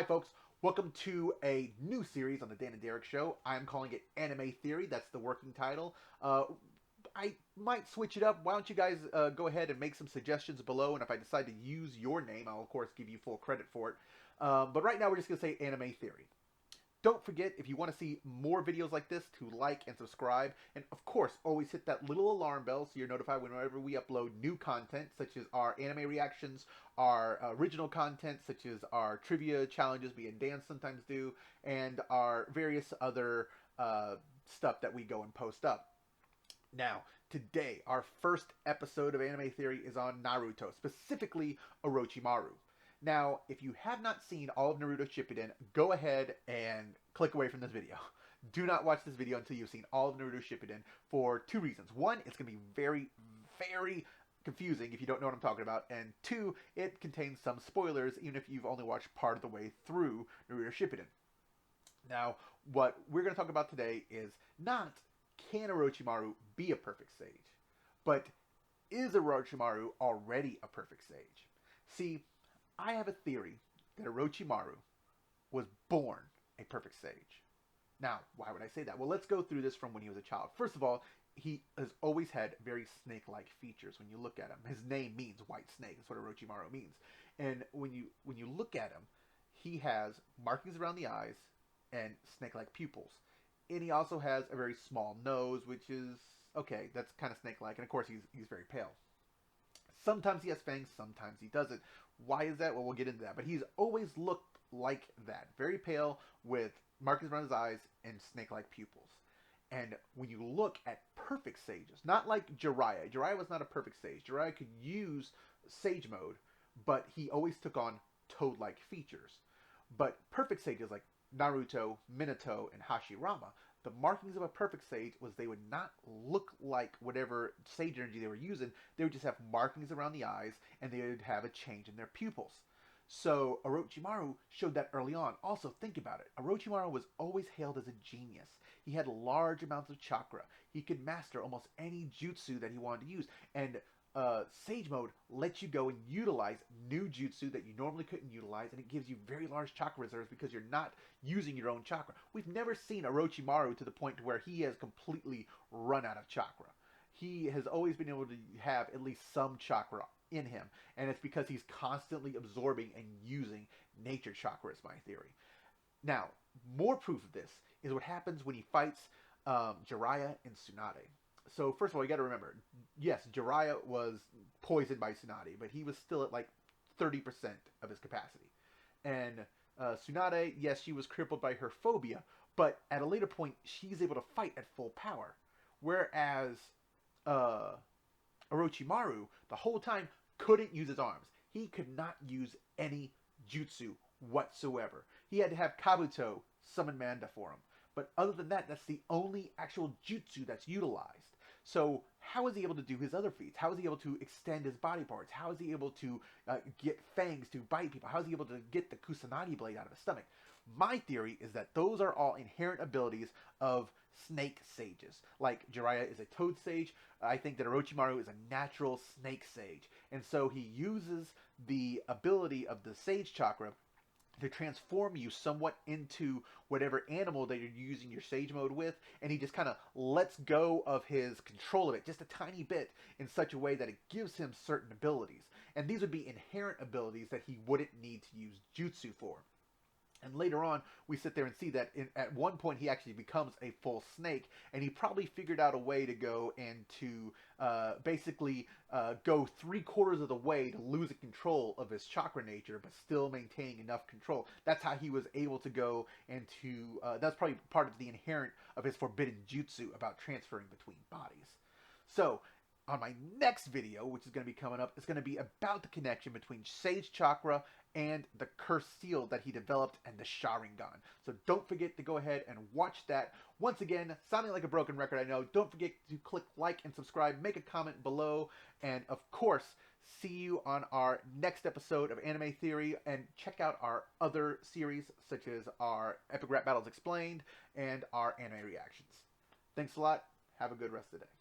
Hi folks, welcome to a new series on the Dan and Derek Show. I'm calling it Anime Theory, that's the working title. I might switch it up. Why don't you guys go ahead and make some suggestions below, and if I decide to use your name, I'll of course give you full credit for it. But right now we're just going to say Anime Theory. Don't forget, if you want to see more videos like this, to like and subscribe. And of course, always hit that little alarm bell so you're notified whenever we upload new content, such as our anime reactions, our original content, such as our trivia challenges me and Dan sometimes do, and our various other stuff that we go and post up. Now, today, our first episode of Anime Theory is on Naruto, specifically Orochimaru. Now, if you have not seen all of Naruto Shippuden, go ahead and click away from this video. Do not watch this video until you've seen all of Naruto Shippuden for two reasons. One, it's going to be very, very confusing if you don't know what I'm talking about. And two, it contains some spoilers, even if you've only watched part of the way through Naruto Shippuden. Now, what we're going to talk about today is not can Orochimaru be a perfect sage, but is Orochimaru already a perfect sage? See, I have a theory that Orochimaru was born a perfect sage. Now, why would I say that? Well, let's go through this from when he was a child. First of all, he has always had very snake-like features when you look at him. His name means white snake. That's what Orochimaru means. And when you look at him, he has markings around the eyes and snake-like pupils. And he also has a very small nose, which is, okay, that's kind of snake-like. And of course, he's very pale. Sometimes he has fangs, sometimes he doesn't. Why is that? Well, we'll get into that. But he's always looked like that. Very pale, with markings around his eyes and snake-like pupils. And when you look at perfect sages, not like Jiraiya. Jiraiya was not a perfect sage. Jiraiya could use sage mode, but he always took on toad-like features. But perfect sages like Naruto, Minato, and Hashirama, the markings of a perfect sage was they would not look like whatever sage energy they were using. They would just have markings around the eyes, and they would have a change in their pupils. So Orochimaru showed that early on. Also, think about it. Orochimaru was always hailed as a genius. He had large amounts of chakra. He could master almost any jutsu that he wanted to use. And Sage Mode lets you go and utilize new jutsu that you normally couldn't utilize, and it gives you very large chakra reserves because you're not using your own chakra. We've never seen Orochimaru to the point to where he has completely run out of chakra. He has always been able to have at least some chakra in him, and it's because he's constantly absorbing and using nature chakra, is my theory. Now, more proof of this is what happens when he fights Jiraiya and Tsunade. So first of all, you got to remember, yes, Jiraiya was poisoned by Tsunade, but he was still at like 30% of his capacity. And Tsunade, yes, she was crippled by her phobia, but at a later point, she's able to fight at full power. Whereas Orochimaru, the whole time, couldn't use his arms. He could not use any jutsu whatsoever. He had to have Kabuto summon Manda for him. But other than that, that's the only actual jutsu that's utilized. So how is he able to do his other feats? How is he able to extend his body parts? How is he able to get fangs to bite people? How is he able to get the Kusanagi blade out of his stomach? My theory is that those are all inherent abilities of snake sages. Like Jiraiya is a toad sage, I think that Orochimaru is a natural snake sage. And so he uses the ability of the sage chakra to transform you somewhat into whatever animal that you're using your sage mode with, and he just kind of lets go of his control of it just a tiny bit in such a way that it gives him certain abilities. And these would be inherent abilities that he wouldn't need to use jutsu for. And later on, we sit there and see that at one point he actually becomes a full snake, and he probably figured out a way to go and to basically go 3/4 of the way to losing control of his chakra nature, but still maintaining enough control. That's how he was able to go and to, that's probably part of the inherent of his forbidden jutsu about transferring between bodies. So, on my next video, which is going to be coming up, it's going to be about the connection between Sage Chakra and the Cursed Seal that he developed and the Sharingan. So don't forget to go ahead and watch that. Once again, sounding like a broken record, I know. Don't forget to click like and subscribe, make a comment below, and of course, see you on our next episode of Anime Theory, and check out our other series, such as our Epic Rap Battles Explained and our anime reactions. Thanks a lot. Have a good rest of the day.